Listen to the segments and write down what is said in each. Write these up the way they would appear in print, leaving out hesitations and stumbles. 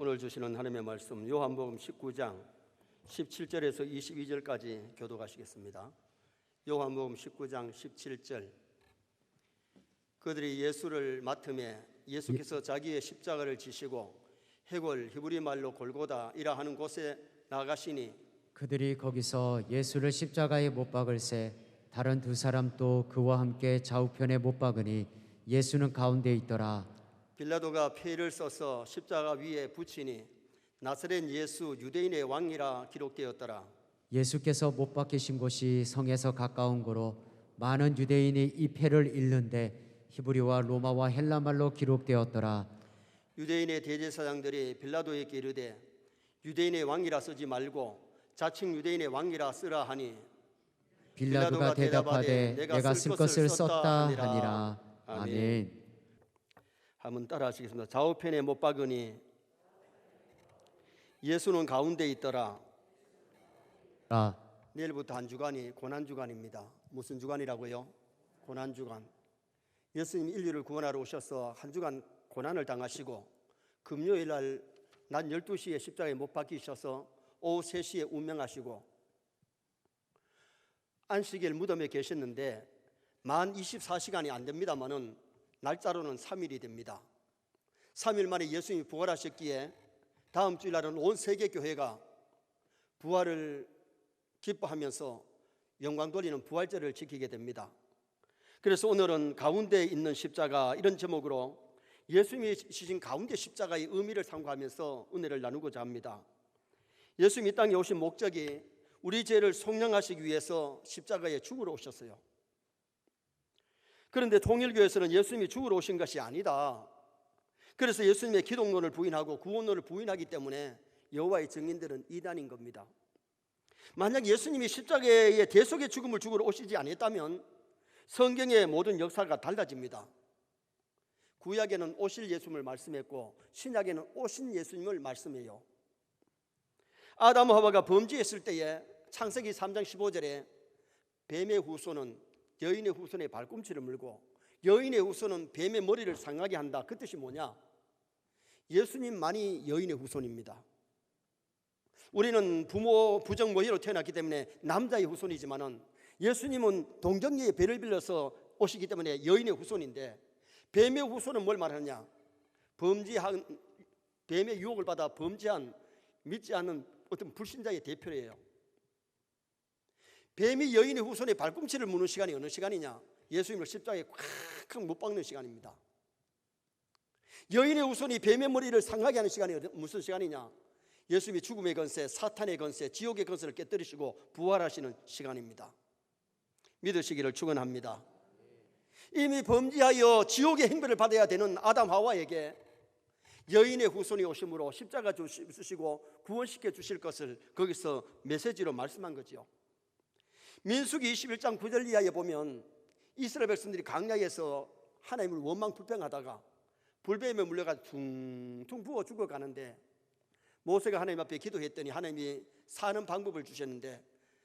오늘 주시는 하나님의 말씀 요한복음 19장 17절에서 22절까지 교독하시겠습니다. 요한복음 19장 17절. 그들이 예수를 맡음에 예수께서 자기의 십자가를 지시고 해골 히브리 말로 골고다이라 하는 곳에 나가시니 그들이 거기서 예수를 십자가에 못 박을새 다른 두 사람 또 그와 함께 좌우편에 못 박으니 예수는 가운데 있더라. 빌라도가 표를 써서 십자가 위에 붙이니 나사렛 예수 유대인의 왕이라 기록되었더라. 예수께서 못 박히신 곳이 성에서 가까운 고로 많은 유대인이 이 표를 읽는데 히브리와 로마와 헬라말로 기록되었더라. 유대인의 대제사장들이 빌라도에게 이르되 유대인의 왕이라 쓰지 말고 자칭 유대인의 왕이라 쓰라 하니 빌라도가 대답하되 내가 쓸 것을 썼다 하니라. 아멘. 한번 따라 하시겠습니다. 좌우편에 못 박으니 예수는 가운데 있더라. 내일부터 한 주간이 고난주간입니다. 무슨 주간이라고요? 고난주간. 예수님 인류를 구원하러 오셔서 한 주간 고난을 당하시고 금요일 날 낮 12시에 십자가에 못 박히셔서 오후 3시에 운명하시고 안식일 무덤에 계셨는데 만 24시간이 안 됩니다만은 날짜로는 3일이 됩니다. 3일 만에 예수님이 부활하셨기에 다음 주일날은 온 세계 교회가 부활을 기뻐하면서 영광 돌리는 부활절을 지키게 됩니다. 그래서 오늘은 가운데 있는 십자가 이런 제목으로 예수님이 지신 가운데 십자가의 의미를 상고하면서 은혜를 나누고자 합니다. 예수님이 이 땅에 오신 목적이 우리 죄를 속량하시기 위해서 십자가에 죽으러 오셨어요. 그런데 통일교에서는 예수님이 죽으러 오신 것이 아니다. 그래서 예수님의 기독론을 부인하고 구원론을 부인하기 때문에 여호와의 증인들은 이단인 겁니다. 만약 예수님이 십자가의 대속의 죽음을 죽으러 오시지 않았다면 성경의 모든 역사가 달라집니다. 구약에는 오실 예수님을 말씀했고 신약에는 오신 예수님을 말씀해요. 아담 하와가 범죄했을 때에 창세기 3장 15절에 뱀의 후손은 여인의 후손의 발꿈치를 물고 여인의 후손은 뱀의 머리를 상하게 한다. 그 뜻이 뭐냐? 예수님만이 여인의 후손입니다. 우리는 부모 부정 모의로 태어났기 때문에 남자의 후손이지만은 예수님은 동정녀의 배를 빌려서 오시기 때문에 여인의 후손인데 뱀의 후손은 뭘 말하느냐? 범죄한 뱀의 유혹을 받아 범죄한 믿지 않는 어떤 불신자의 대표예요. 뱀이 여인의 후손의 발꿈치를 무는 시간이 어느 시간이냐? 예수님을 십자가에 콱콱 못 박는 시간입니다. 여인의 후손이 뱀의 머리를 상하게 하는 시간이 무슨 시간이냐? 예수님이 죽음의 권세, 사탄의 권세, 지옥의 권세를 깨뜨리시고 부활하시는 시간입니다. 믿으시기를 축원합니다. 이미 범죄하여 지옥의 행배를 받아야 되는 아담 하와에게 여인의 후손이 오심으로 십자가 주시고 구원시켜 주실 것을 거기서 메시지로 말씀한 거죠. 민수기 21장 9절 이하에 보면 이스라엘 백성들이 광야에서 하나님을 원망 불평하다가 불뱀에 물려가 퉁퉁 부어 죽어가는데 모세가 하나님 앞에 기도했더니 하나님이 사는 방법을 주셨는데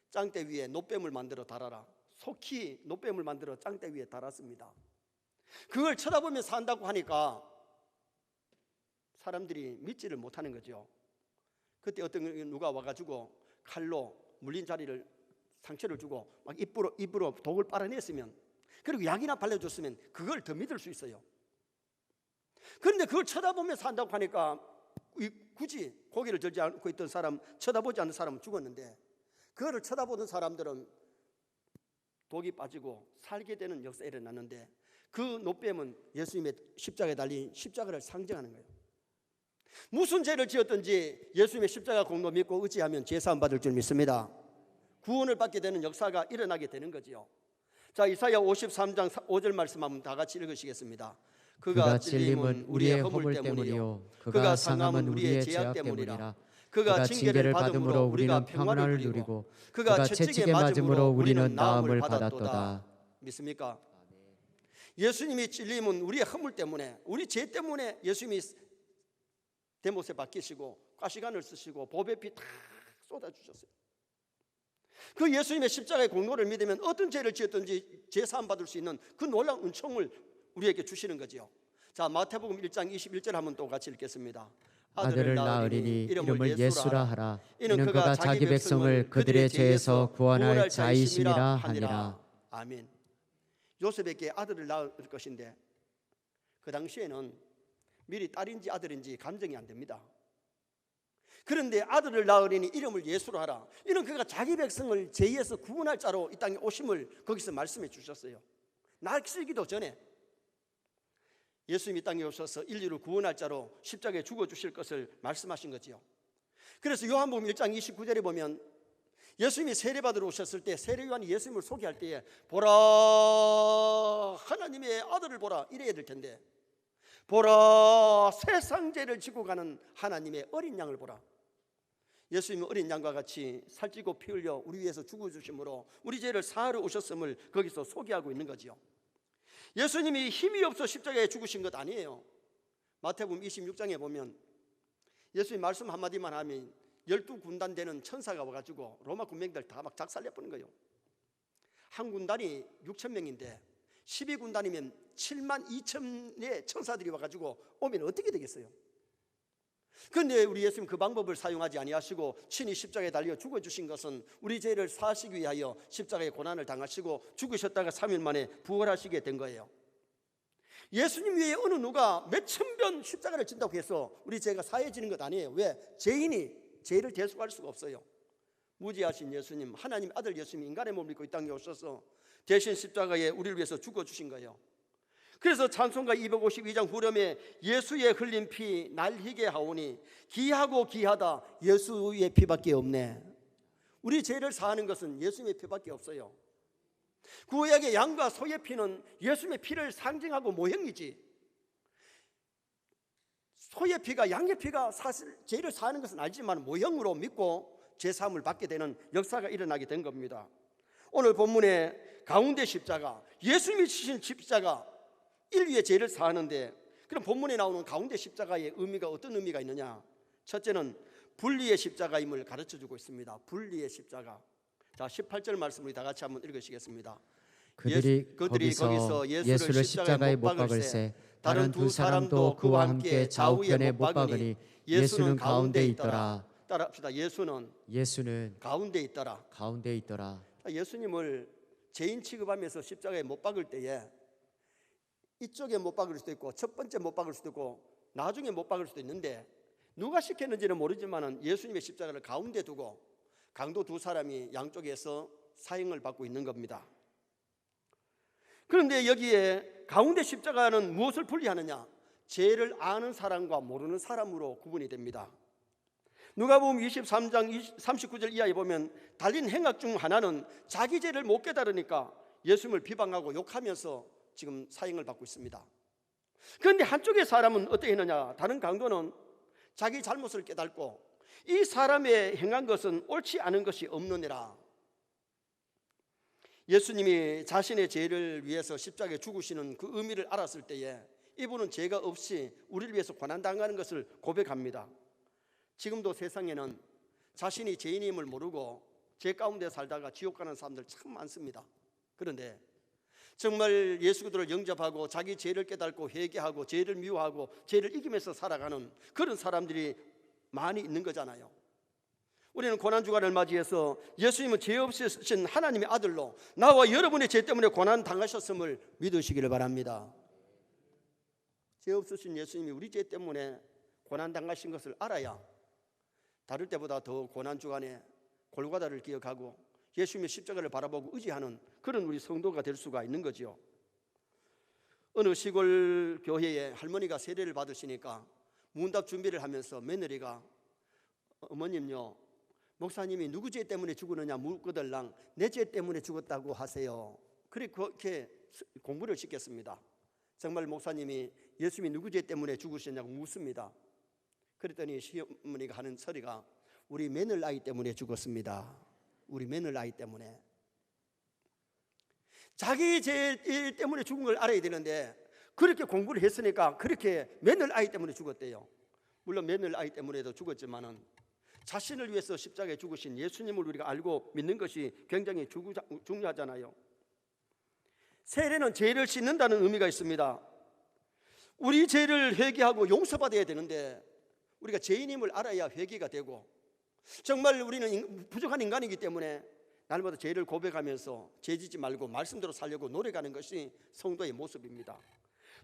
짱대 위에 놋뱀을 만들어 달아라. 속히 놋뱀을 만들어 짱대 위에 달았습니다. 그걸 쳐다보며 산다고 하니까 사람들이 믿지를 못하는 거죠. 그때 어떤 누가 와가지고 칼로 물린 자리를 상처를 주고 막 입으로 독을 빨아냈으면 그리고 약이나 발라줬으면 그걸 더 믿을 수 있어요. 그런데 그걸 쳐다보며 산다고 하니까 굳이 고개를 들지 않고 있던 사람, 쳐다보지 않는 사람은 죽었는데 그거를 쳐다보던 사람들은 독이 빠지고 살게 되는 역사가 일어났는데 그 놋뱀은 예수님의 십자가에 달린 십자가를 상징하는 거예요. 무슨 죄를 지었든지 예수님의 십자가 공로 믿고 의지하면 죄사함 받을 줄 믿습니다. 구원을 받게 되는 역사가 일어나게 되는 거지요. 자, 이사야 53장 5절 말씀 한번 다 같이 읽으시겠습니다. 그가 찔림은 우리의 허물 때문이요 그가 상함은 우리의 죄악 때문이라. 그가 징계를 받음으로 우리가 평안을 누리고 그가 채찍에 맞음으로 우리는 나음을 받았도다. 믿습니까? 예수님이 찔림은 우리의 허물 때문에 우리 죄 때문에 예수님이 대못에 박히시고 가시관을 쓰시고 보배 피 다 쏟아주셨어요. 그 예수님의 십자가의 공로를 믿으면 어떤 죄를 지었든지 죄사함 받을 수 있는 그 놀라운 은총을 우리에게 주시는 거지요. 자, 마태복음 1장 21절 한번 또 같이 읽겠습니다. 아들을 낳으리니 이름을 예수라 하라. 이는 그가 자기 백성을 그들의 죄에서 구원할 자이심이라 하니라. 아멘. 요셉에게 아들을 낳을 것인데 그 당시에는 미리 딸인지 아들인지 감정이 안 됩니다. 그런데 아들을 낳으리니 이름을 예수로 하라. 이는 그가 자기 백성을 죄에서 구원할 자로 이 땅에 오심을 거기서 말씀해 주셨어요. 낯설기도 전에 예수님이 땅에 오셔서 인류를 구원할 자로 십자가에 죽어주실 것을 말씀하신 거지요. 그래서 요한복음 1장 29절에 보면 예수님이 세례받으러 오셨을 때 세례요한이 예수님을 소개할 때에 보라 하나님의 아들을 보라 이래야 될 텐데 보라 세상 죄를 지고 가는 하나님의 어린 양을 보라. 예수님은 어린 양과 같이 살찌고 피 흘려 우리 위해서 죽어주심으로 우리 죄를 사하러 오셨음을 거기서 소개하고 있는 거지요. 예수님이 힘이 없어 십자가에 죽으신 것 아니에요. 마태복음 26장에 보면 예수님 말씀 한마디만 하면 12군단 되는 천사가 와가지고 로마 군병들 다 막 작살내버린 거예요. 한 군단이 6,000명인데 12군단이면 72,000의 천사들이 와가지고 오면 어떻게 되겠어요? 그런데 우리 예수님 그 방법을 사용하지 아니하시고 친히 십자가에 달려 죽어주신 것은 우리 죄를 사하시기 위하여 십자가의 고난을 당하시고 죽으셨다가 3일 만에 부활하시게 된 거예요. 예수님 외에 어느 누가 몇천 번 십자가를 진다고 해서 우리 죄가 사해지는 것 아니에요. 왜? 죄인이 죄를 대속할 수가 없어요. 무지하신 예수님, 하나님 아들 예수님이 인간의 몸을 입고 이 땅에 오셔서 대신 십자가에 우리를 위해서 죽어주신 거예요. 그래서 찬송가 252장 후렴에 예수의 흘린 피 날 희게 하오니 기하고 기하다 예수의 피밖에 없네. 우리 죄를 사하는 것은 예수님의 피밖에 없어요. 구약의 양과 소의 피는 예수님의 피를 상징하고 모형이지, 소의 피가 양의 피가 사실 죄를 사하는 것은 알지만 모형으로 믿고 죄사함을 받게 되는 역사가 일어나게 된 겁니다. 오늘 본문의 가운데 십자가, 예수님이 지신 십자가 인류의 죄를 사하는데, 그럼 본문에 나오는 가운데 십자가의 의미가 어떤 의미가 있느냐? 첫째는 분리의 십자가임을 가르쳐주고 있습니다. 분리의 십자가. 자, 18절 말씀을 다 같이 한번 읽으시겠습니다. 그들이 거기서 예수를 십자가에 못 박을세 다른 두 사람도 그와 함께 좌우편에 못 박으니 예수는 가운데 있더라. 따라합시다. 예수는 가운데 있더라. 가운데 있더라. 예수님을 죄인 취급하면서 십자가에 못 박을 때에 이쪽에 못 박을 수도 있고 첫 번째 못 박을 수도 있고 나중에 못 박을 수도 있는데, 누가 시켰는지는 모르지만 예수님의 십자가를 가운데 두고 강도 두 사람이 양쪽에서 사형을 받고 있는 겁니다. 그런데 여기에 가운데 십자가는 무엇을 분리하느냐? 죄를 아는 사람과 모르는 사람으로 구분이 됩니다. 누가복음 23장 39절 이하에 보면 달린 행악 중 하나는 자기 죄를 못 깨달으니까 예수님을 비방하고 욕하면서 지금 사형을 받고 있습니다. 그런데 한쪽의 사람은 어떻게 했느냐? 다른 강도는 자기 잘못을 깨닫고 이 사람의 행한 것은 옳지 않은 것이 없느니라. 예수님이 자신의 죄를 위해서 십자가에 죽으시는 그 의미를 알았을 때에 이분은 죄가 없이 우리를 위해서 고난당하는 것을 고백합니다. 지금도 세상에는 자신이 죄인임을 모르고 죄 가운데 살다가 지옥 가는 사람들 참 많습니다. 그런데 정말 예수 그리스도를 영접하고 자기 죄를 깨닫고 회개하고 죄를 미워하고 죄를 이기면서 살아가는 그런 사람들이 많이 있는 거잖아요. 우리는 고난주간을 맞이해서 예수님은 죄 없으신 하나님의 아들로 나와 여러분의 죄 때문에 고난 당하셨음을 믿으시기를 바랍니다. 죄 없으신 예수님이 우리 죄 때문에 고난 당하신 것을 알아야 다를 때보다 더 고난주간에 골고다를 기억하고 예수님의 십자가를 바라보고 의지하는 그런 우리 성도가 될 수가 있는 거죠. 어느 시골 교회에 할머니가 세례를 받으시니까 문답 준비를 하면서 며느리가 어머님요, 목사님이 누구 죄 때문에 죽었느냐 묻거들랑 내 죄 때문에 죽었다고 하세요. 그렇게 공부를 시켰습니다. 정말 목사님이 예수님이 누구 죄 때문에 죽으셨냐고 묻습니다. 그랬더니 시어머니가 하는 소리가 우리 며느라이 때문에 죽었습니다. 우리 며느라이 때문에. 자기 죄 때문에 죽은 걸 알아야 되는데 그렇게 공부를 했으니까 그렇게 며느라이 때문에 죽었대요. 물론 며느라이 때문에도 죽었지만은 자신을 위해서 십자가에 죽으신 예수님을 우리가 알고 믿는 것이 굉장히 중요하잖아요. 세례는 죄를 씻는다는 의미가 있습니다. 우리 죄를 회개하고 용서받아야 되는데 우리가 죄인임을 알아야 회개가 되고, 정말 우리는 부족한 인간이기 때문에 날마다 죄를 고백하면서 죄짓지 말고 말씀대로 살려고 노력하는 것이 성도의 모습입니다.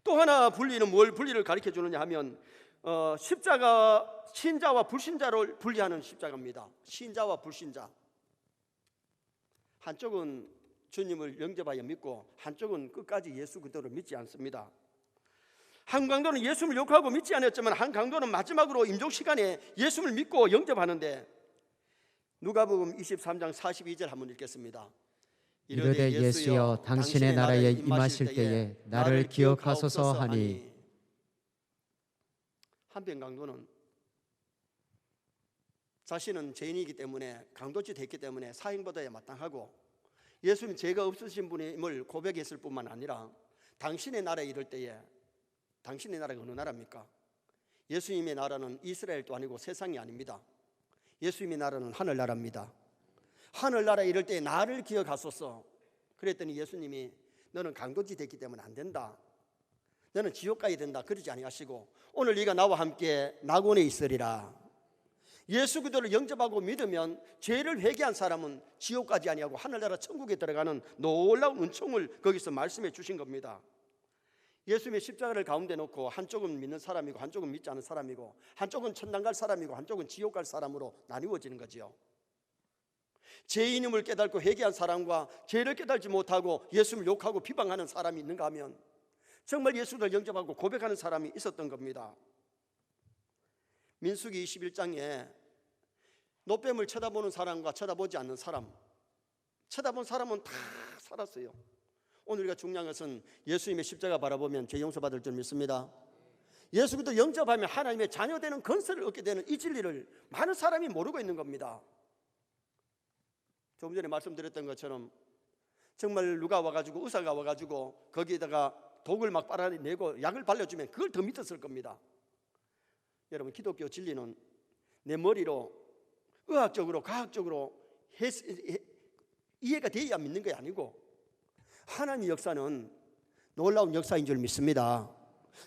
또 하나 분리는 뭘 분리를 가르쳐 주느냐 하면 십자가, 신자와 불신자를 분리하는 십자가입니다. 신자와 불신자. 한쪽은 주님을 영접하여 믿고 한쪽은 끝까지 예수 그리스도를 믿지 않습니다. 한 강도는 예수를 욕하고 믿지 않았지만 한 강도는 마지막으로 임종 시간에 예수를 믿고 영접하는데, 누가복음 23장 42절 한번 읽겠습니다. 이르되 예수여 당신의 나라에 임하실 때에 나를 기억하소서 하니. 한편 강도는 자신은 죄인이기 때문에, 강도죄 됐기 때문에 사형받아야 마땅하고, 예수님 죄가 없으신 분임을 고백했을 뿐만 아니라 당신의 나라에 이를 때에, 당신의 나라가 어느 나라입니까? 예수님의 나라는 이스라엘도 아니고 세상이 아닙니다. 예수님의 나라는 하늘나라입니다. 하늘나라에 이를 때 나를 기억하소서. 그랬더니 예수님이 너는 강도죄 됐기 때문에 안 된다, 너는 지옥 가야 된다, 그러지 아니하시고 오늘 네가 나와 함께 낙원에 있으리라. 예수 그리스도를 영접하고 믿으면 죄를 회개한 사람은 지옥 가지 아니하고 하늘나라 천국에 들어가는 놀라운 은총을 거기서 말씀해 주신 겁니다. 예수님의 십자가를 가운데 놓고 한쪽은 믿는 사람이고 한쪽은 믿지 않는 사람이고, 한쪽은 천당 갈 사람이고 한쪽은 지옥 갈 사람으로 나뉘어지는 거지요. 죄인임을 깨닫고 회개한 사람과 죄를 깨닫지 못하고 예수님을 욕하고 비방하는 사람이 있는가 하면 정말 예수를 영접하고 고백하는 사람이 있었던 겁니다. 민수기 21장에 노뱀을 쳐다보는 사람과 쳐다보지 않는 사람, 쳐다본 사람은 다 살았어요. 오늘 우리가 중요한 것은 예수님의 십자가 바라보면 죄 용서받을 줄 믿습니다. 예수 그리스도 영접하면 하나님의 자녀되는 건설을 얻게 되는 이 진리를 많은 사람이 모르고 있는 겁니다. 조금 전에 말씀드렸던 것처럼 정말 누가 와가지고, 의사가 와가지고 거기에다가 독을 막 빨아내고 약을 발라주면 그걸 더 믿었을 겁니다. 여러분, 기독교 진리는 내 머리로 의학적으로 과학적으로 이해가 돼야 믿는 게 아니고, 하나님의 역사는 놀라운 역사인 줄 믿습니다.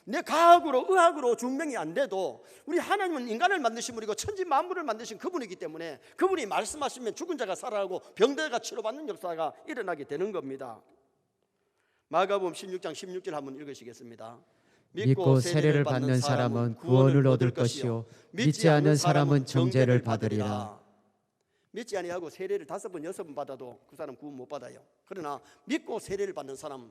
내 과학으로 의학으로 증명이 안 돼도 우리 하나님은 인간을 만드신 분이고 천지 만물을 만드신 그분이기 때문에 그분이 말씀하시면 죽은 자가 살아나고 병들가 치료받는 역사가 일어나게 되는 겁니다. 마가복음 16장 16절 한번 읽으시겠습니다. 믿고 세례를 받는 사람은 구원을 얻을 것이요 믿지 않는 사람은 정죄를 받으리라. 믿지 아니하고 세례를 5번 6번 받아도 그 사람 구원 못 받아요. 그러나 믿고 세례를 받는 사람,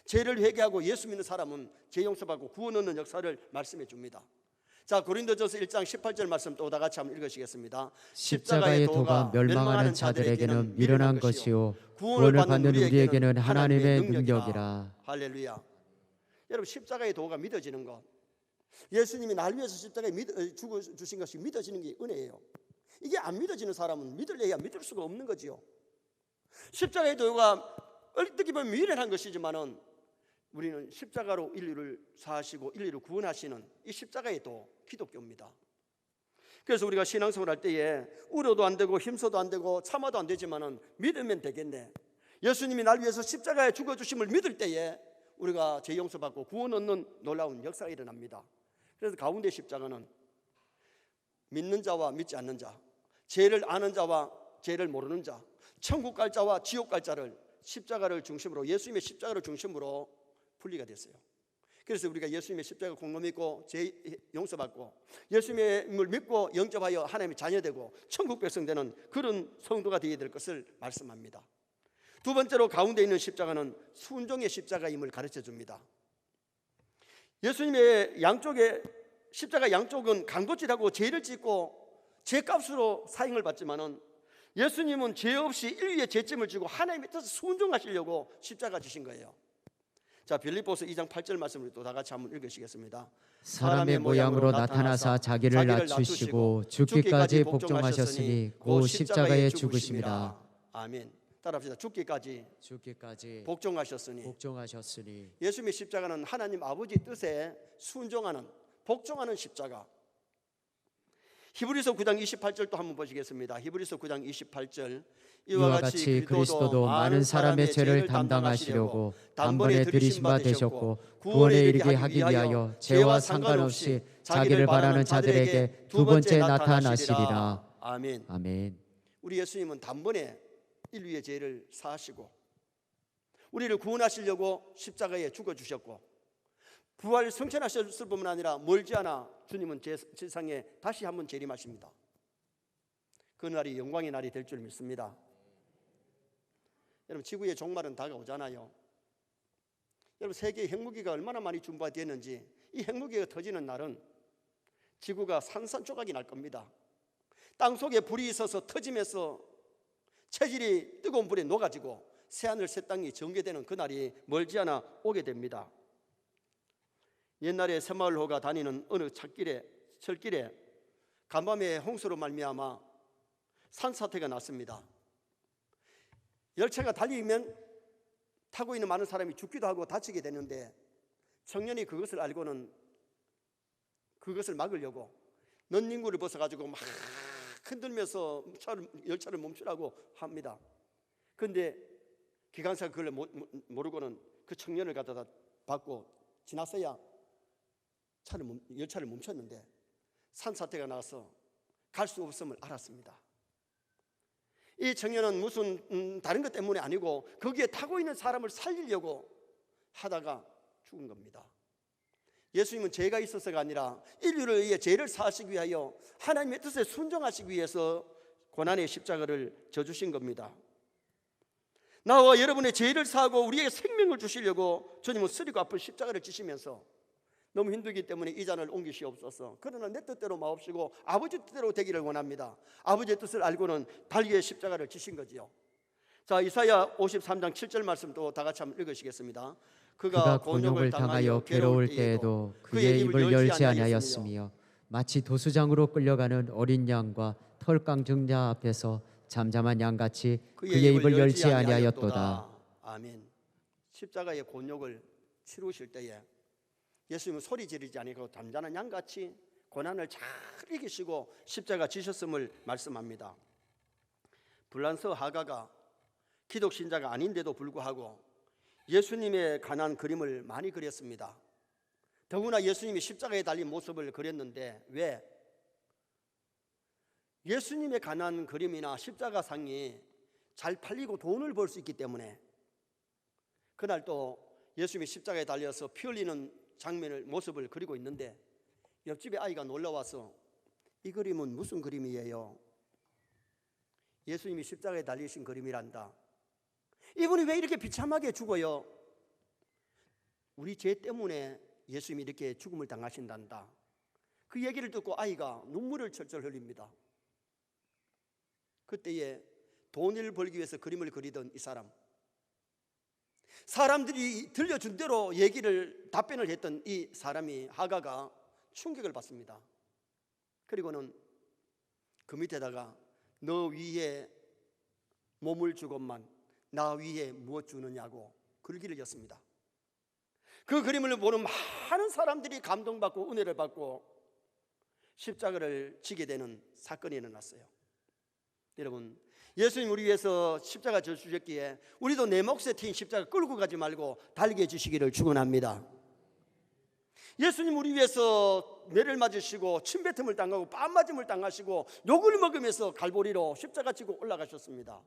죄를 회개하고 예수 믿는 사람은 죄 용서받고 구원 얻는 역사를 말씀해 줍니다. 자, 고린도전서 1장 18절 말씀 또 다 같이 한번 읽으시겠습니다. 십자가의 도가 멸망하는 자들에게는 미련한 것이요 구원을 받는 우리에게는 하나님의 능력이라. 할렐루야. 여러분, 십자가의 도가 믿어지는 것, 예수님이 날 위해서 십자가에 죽어주신 것이 믿어지는 게 은혜예요. 이게 안 믿어지는 사람은 믿을래야 믿을 수가 없는 거지요. 십자가의 도가 어떻게 보면 미련한 것이지만은 우리는 십자가로 인류를 사하시고 인류를 구원하시는 이 십자가의 도, 기독교입니다. 그래서 우리가 신앙생활 할 때에 울어도 안 되고 힘써도 안 되고 참아도 안 되지만은 믿으면 되겠네. 예수님이 날 위해서 십자가에 죽어주심을 믿을 때에 우리가 죄 용서받고 구원 얻는 놀라운 역사가 일어납니다. 그래서 가운데 십자가는 믿는 자와 믿지 않는 자, 죄를 아는 자와 죄를 모르는 자, 천국 갈 자와 지옥 갈 자를 십자가를 중심으로, 예수님의 십자가를 중심으로 분리가 됐어요. 그래서 우리가 예수님의 십자가 공로 믿고 죄 용서받고 예수님을 믿고 영접하여 하나님의 자녀되고 천국 백성 되는 그런 성도가 되어야 될 것을 말씀합니다. 두 번째로 가운데 있는 십자가는 순종의 십자가임을 가르쳐 줍니다. 예수님의 양쪽에 십자가 양쪽은 강도질하고 죄를 짓고 죄값으로 사형을 받지만은 예수님은 죄 없이 인류의 죄짐을 지고 하나님의 뜻을 순종하시려고 십자가 지신 거예요. 자, 빌립보서 2장 8절 말씀을 또 다 같이 한번 읽으시겠습니다. 사람의 모양으로 나타나사 자기를 낮추시고 죽기까지 복종하셨으니 곧 십자가에 죽으심이라. 아멘. 따라합시다. 죽기까지 복종하셨으니. 예수님의 십자가는 하나님 아버지 뜻에 순종하는, 복종하는 십자가. 히브리서 9장 28절도 한번 보시겠습니다. 히브리서 9장 28절. 이와 같이 그리스도도 많은 사람의 죄를 담당하시려고 단번에 들이신 바 되셨고 구원에 이르게 하기 위하여 죄와 상관없이 자기를 바라는 자들에게 두 번째 나타나시리라. 아멘. 아멘. 우리 예수님은 단번에 인류의 죄를 사하시고 우리를 구원하시려고 십자가에 죽어주셨고 부활 성천하셨을 뿐만 아니라 멀지 않아 주님은 세상에 다시 한번 재림하십니다. 그 날이 영광의 날이 될 줄 믿습니다. 여러분, 지구의 종말은 다가오잖아요. 여러분, 세계의 핵무기가 얼마나 많이 준비되었는지 이 핵무기가 터지는 날은 지구가 산산조각이 날 겁니다. 땅속에 불이 있어서 터지면서 체질이 뜨거운 불에 녹아지고 새하늘 새 땅이 전개되는 그 날이 멀지 않아 오게 됩니다. 옛날에 새마을호가 다니는 어느 철길에 간밤에 홍수로 말미암아 산사태가 났습니다. 열차가 달리면 타고 있는 많은 사람이 죽기도 하고 다치게 되는데 청년이 그것을 알고는 그것을 막으려고 넌닝구를 벗어가지고 막 흔들면서 열차를 멈추라고 합니다. 그런데 기관사가 그걸 모르고는 그 청년을 갖다가 받고 지났어야 열차를 멈췄는데 산사태가 나서 갈 수 없음을 알았습니다. 이 청년은 무슨 다른 것 때문에 아니고 거기에 타고 있는 사람을 살리려고 하다가 죽은 겁니다. 예수님은 죄가 있어서가 아니라 인류를 위해 죄를 사하시기 위하여 하나님의 뜻에 순종하시기 위해서 고난의 십자가를 져주신 겁니다. 나와 여러분의 죄를 사하고 우리에게 생명을 주시려고 주님은 쓰리고 아픈 십자가를 지시면서 너무 힘들기 때문에 이 잔을 옮기시옵소서. 그러나 내 뜻대로 마옵시고 아버지 뜻대로 되기를 원합니다. 아버지의 뜻을 알고는 달리의 십자가를 지신 거지요. 자, 이사야 53장 7절 말씀도 다 같이 한번 읽으시겠습니다. 그가 곤욕을 당하여 괴로울 때에도 그의 입을 열지 아니하였으며 마치 도수장으로 끌려가는 어린 양과 털깡증자 앞에서 잠잠한 양같이 그의 입을 열지 아니하였도다. 아멘. 십자가의 곤욕을 치루실 때에 예수님은 소리 지르지 아니고 잠잠한 양같이 고난을 잘 이기시고 십자가 지셨음을 말씀합니다. 불란서 하가가 기독신자가 아닌데도 불구하고 예수님에 관한 그림을 많이 그렸습니다. 더구나 예수님이 십자가에 달린 모습을 그렸는데 왜? 예수님에 관한 그림이나 십자가상이 잘 팔리고 돈을 벌 수 있기 때문에 그날 또 예수님이 십자가에 달려서 피 흘리는 장면을 모습을 그리고 있는데 옆집에 아이가 놀라와서 이 그림은 무슨 그림이에요? 예수님이 십자가에 달리신 그림이란다. 이분이 왜 이렇게 비참하게 죽어요? 우리 죄 때문에 예수님이 이렇게 죽음을 당하신단다. 그 얘기를 듣고 아이가 눈물을 철철 흘립니다. 그때에 돈을 벌기 위해서 그림을 그리던 이 사람들이 들려준 대로 답변을 했던 이 사람이 하가가 충격을 받습니다. 그리고는 그 밑에다가 너 위에 몸을 주건만 나 위에 무엇 주느냐고 글귀를 였습니다. 그 그림을 보는 많은 사람들이 감동받고 은혜를 받고 십자가를 지게 되는 사건이 일어났어요. 여러분, 예수님 우리 위해서 십자가 져 주셨기에 우리도 내 몫에 튄 십자가 끌고 가지 말고 달게 해주시기를 축원합니다. 예수님 우리 위해서 매를 맞으시고 침뱉음을 당하고 뺨맞음을 당하시고 욕을 먹으면서 갈보리로 십자가 지고 올라가셨습니다.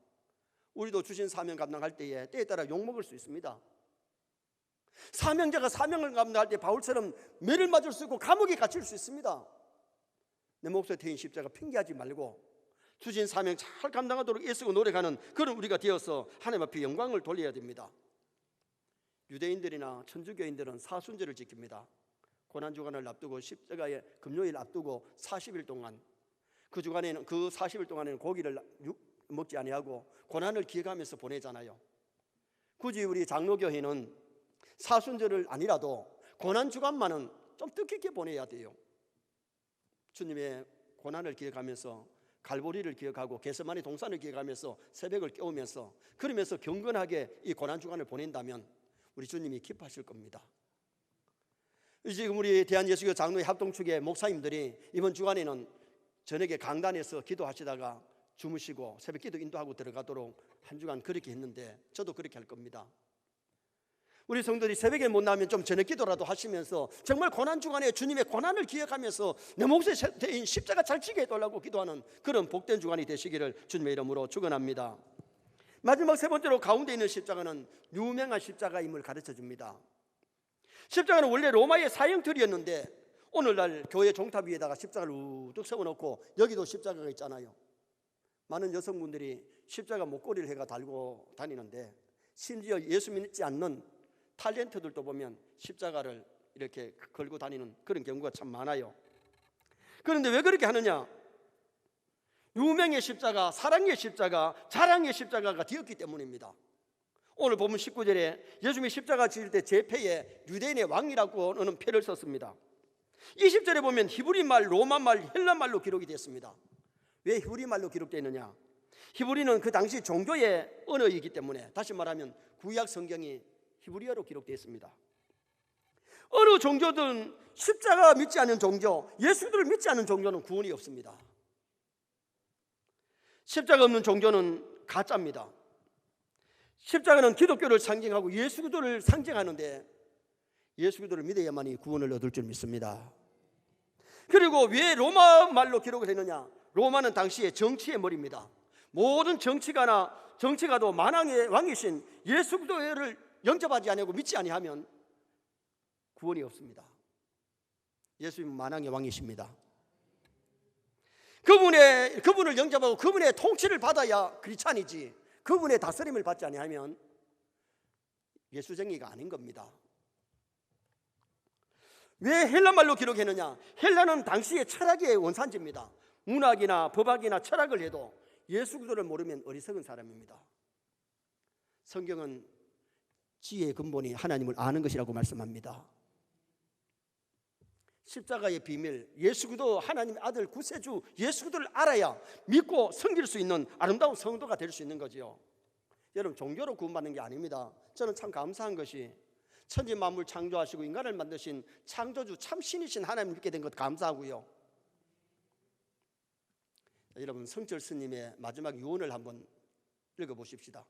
우리도 주신 사명 감당할 때에 따라 욕 먹을 수 있습니다. 사명자가 사명을 감당할 때 바울처럼 매를 맞을 수 있고 감옥에 갇힐 수 있습니다. 내 몫에 튄 십자가 핑계하지 말고 주신 사명 잘 감당하도록 애쓰고 노력하는 그런 우리가 되어서 하나님 앞에 영광을 돌려야 됩니다. 유대인들이나 천주교인들은 사순절을 지킵니다. 고난주간을 앞두고 십자가의 금요일 앞두고 40일 동안 그 40일 동안에는 고기를 먹지 아니하고 고난을 기억하면서 보내잖아요. 굳이 우리 장로교회는 사순절을 아니라도 고난주간만은 좀 뜻깊게 보내야 돼요. 주님의 고난을 기억하면서 갈보리를 기억하고 겟세마네 동산을 기억하면서 새벽을 깨우면서 그러면서 경건하게 이 고난주간을 보낸다면 우리 주님이 기뻐하실 겁니다. 지금 우리 대한예수교 장로회 합동축의 목사님들이 이번 주간에는 저녁에 강단에서 기도하시다가 주무시고 새벽 기도 인도하고 들어가도록 한 주간 그렇게 했는데 저도 그렇게 할 겁니다. 우리 성도들이 새벽에 못 나오면 좀 저녁 기도라도 하시면서 정말 고난 주간에 주님의 고난을 기억하면서 내 몫의 대인 십자가 잘 지게 해달라고 기도하는 그런 복된 주간이 되시기를 주님의 이름으로 축원합니다. 마지막 세 번째로 가운데 있는 십자가는 유명한 십자가임을 가르쳐 줍니다. 십자가는 원래 로마의 사형틀이었는데 오늘날 교회 종탑 위에다가 십자가를 우뚝 세워놓고 여기도 십자가가 있잖아요. 많은 여성분들이 십자가 목걸이를 해가 달고 다니는데 심지어 예수 믿지 않는 탤런트들도 보면 십자가를 이렇게 걸고 다니는 그런 경우가 참 많아요. 그런데 왜 그렇게 하느냐? 유명의 십자가, 사랑의 십자가, 자랑의 십자가가 되었기 때문입니다. 오늘 보면 19절에 예수님이 십자가 지을 때 제 패에 유대인의 왕이라고 하는 패를 썼습니다. 20절에 보면 히브리말, 로마말, 헬라말로 기록이 됐습니다. 왜 히브리말로 기록되느냐? 히브리는 그 당시 종교의 언어이기 때문에, 다시 말하면 구약 성경이 히브리어로 기록되어 있습니다. 어느 종교든 십자가 믿지 않는 종교, 예수를 믿지 않는 종교는 구원이 없습니다. 십자가 없는 종교는 가짜입니다. 십자가는 기독교를 상징하고 예수 그리스도를 상징하는데 예수 그리스도를 믿어야만이 구원을 얻을 줄 믿습니다. 그리고 왜 로마 말로 기록을 했느냐? 로마는 당시에 정치의 머리입니다. 모든 정치가도 만왕의 왕이신 예수 그리스도를 영접하지 아니하고 믿지 아니하면 구원이 없습니다. 예수님은 만왕의 왕이십니다. 그분을 영접하고 그분의 통치를 받아야 크리스찬이지, 그분의 다스림을 받지 아니하면 예수쟁이가 아닌 겁니다. 왜 헬라말로 기록했느냐? 헬라는 당시의 철학의 원산지입니다. 문학이나 법학이나 철학을 해도 예수 그리스도를 모르면 어리석은 사람입니다. 성경은 지혜의 근본이 하나님을 아는 것이라고 말씀합니다. 십자가의 비밀, 예수 그리스도 하나님의 아들 구세주 예수 그리스도를 알아야 믿고 섬길 수 있는 아름다운 성도가 될 수 있는 거지요. 여러분, 종교로 구원받는 게 아닙니다. 저는 참 감사한 것이 천지 만물 창조하시고 인간을 만드신 창조주 참 신이신 하나님 믿게 된 것 감사하고요. 여러분, 성철 스님의 마지막 유언을 한번 읽어보십시다.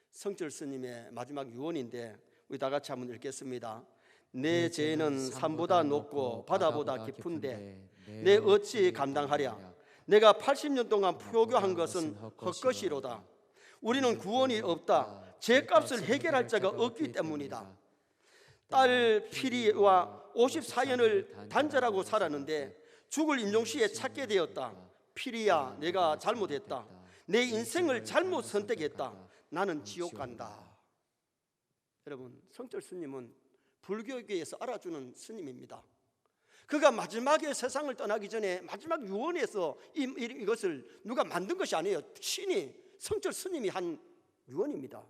성철 스님의 마지막 유언인데 우리 다 같이 한번 읽겠습니다. 내 죄는 산보다 높고 바다보다 깊은데 내 어찌 감당하랴. 내가 80년 동안 표교한 것은 헛것이로다. 우리는 구원이 없다. 죄값을 해결할 자가 없기 때문이다. 딸 피리와 54년을 단절하고 살았는데 죽을 임종시에 찾게 되었다. 피리야, 내가 잘못했다. 내 인생을 잘못 선택했다. 나는 지옥 간다. 여러분, 성철 스님은 불교계에서 알아주는 스님입니다. 그가 마지막에 세상을 떠나기 전에 마지막 유언에서 이것을 누가 만든 것이 아니에요. 신이, 성철 스님이 한 유언입니다.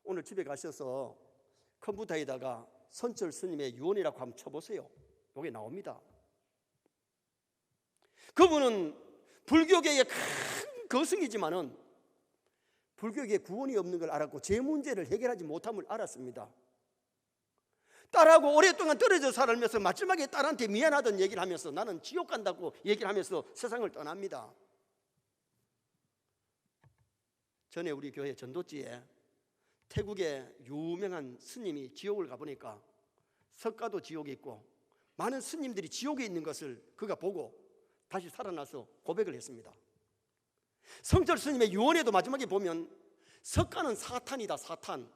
오늘 집에 가셔서 컴퓨터에다가 성철 스님의 유언이라고 한번 쳐보세요. 여기 나옵니다. 그분은 불교계의 큰 거승이지만은 불교계에 구원이 없는 걸 알았고 제 문제를 해결하지 못함을 알았습니다. 딸하고 오랫동안 떨어져 살면서 마지막에 딸한테 미안하던 얘기를 하면서 나는 지옥 간다고 얘기를 하면서 세상을 떠납니다. 전에 우리 교회 전도지에 태국의 유명한 스님이 지옥을 가보니까 석가도 지옥에 있고 많은 스님들이 지옥에 있는 것을 그가 보고 다시 살아나서 고백을 했습니다. 성철 스님의 유언에도 마지막에 보면 석가는 사탄이다, 사탄.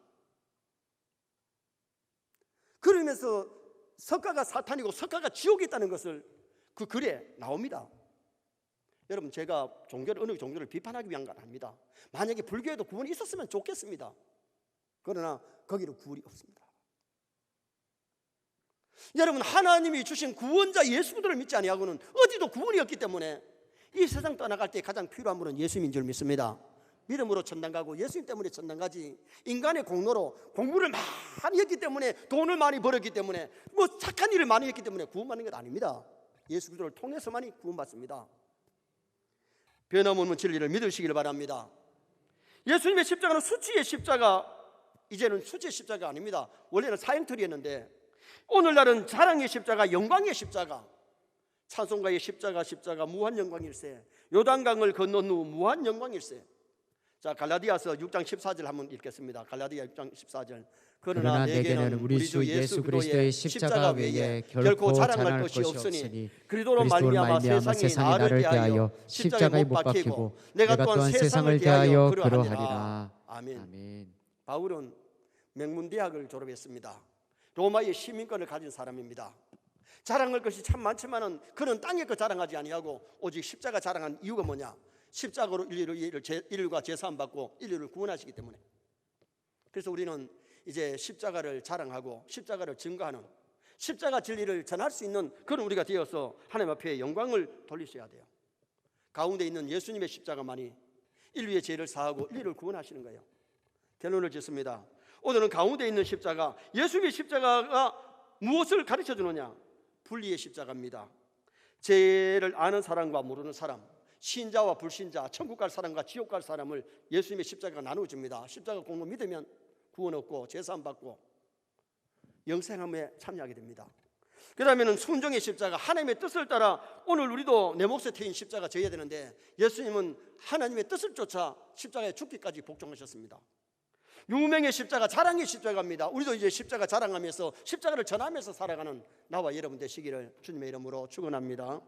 그러면서 석가가 사탄이고 석가가 지옥에 있다는 것을 그 글에 나옵니다. 여러분, 제가 어느 종교를 비판하기 위한 건 아닙니다. 만약에 불교에도 구원이 있었으면 좋겠습니다. 그러나 거기는 구원이 없습니다. 여러분, 하나님이 주신 구원자 예수 그리스도를 믿지 아니하고는 어디도 구원이 없기 때문에 이 세상 떠나갈 때 가장 필요한 분은 예수님인 줄 믿습니다. 믿음으로 천당 가고 예수님 때문에 천당 가지, 인간의 공로로 공부를 많이 했기 때문에 돈을 많이 벌었기 때문에 뭐 착한 일을 많이 했기 때문에 구원받는 것 아닙니다. 예수 그리스도를 통해서만이 구원받습니다. 변함없는 진리를 믿으시길 바랍니다. 예수님의 십자가는 수치의 십자가, 이제는 수치의 십자가 아닙니다. 원래는 사형틀이었는데 오늘날은 자랑의 십자가, 영광의 십자가, 찬송가의 십자가 무한 영광일세. 요단강을 건넌 후 무한 영광일세. 자, 갈라디아서 6장 14절 한번 읽겠습니다. 갈라디아 6장 14절. 그러나 내게는 우리 주 예수 그리스도의 십자가 외에 결코 자랑할 것이 없으니 그리스도로 말미암아 세상이 나를 대하여 십자가에 못 박히고 내가 또한 세상을 대하여 그러하리라. 아멘. 바울은 명문대학을 졸업했습니다. 로마의 시민권을 가진 사람입니다. 자랑할 것이 참 많지만은 그는 땅의 것 자랑하지 아니하고 오직 십자가 자랑한 이유가 뭐냐? 십자가로 인류가 제사함 받고 인류를 구원하시기 때문에. 그래서 우리는 이제 십자가를 자랑하고 십자가를 증거하는, 십자가 진리를 전할 수 있는 그런 우리가 되어서 하나님 앞에 영광을 돌리셔야 돼요. 가운데 있는 예수님의 십자가만이 인류의 죄를 사하고 인류를 구원하시는 거예요. 결론을 짓습니다. 오늘은 가운데 있는 십자가, 예수님의 십자가가 무엇을 가르쳐 주느냐? 분리의 십자가입니다. 죄를 아는 사람과 모르는 사람, 신자와 불신자, 천국 갈 사람과 지옥 갈 사람을 예수님의 십자가가 나누어줍니다. 십자가 공로 믿으면 구원 얻고 제사함 받고 영생함에 참여하게 됩니다. 그 다음에는 순종의 십자가, 하나님의 뜻을 따라 오늘 우리도 내 몫에 태인 십자가 져야 되는데 예수님은 하나님의 뜻을 쫓아 십자가에 죽기까지 복종하셨습니다. 유명의 십자가, 자랑의 십자가입니다. 우리도 이제 십자가 자랑하면서 십자가를 전하면서 살아가는 나와 여러분 되시기를 주님의 이름으로 축원합니다.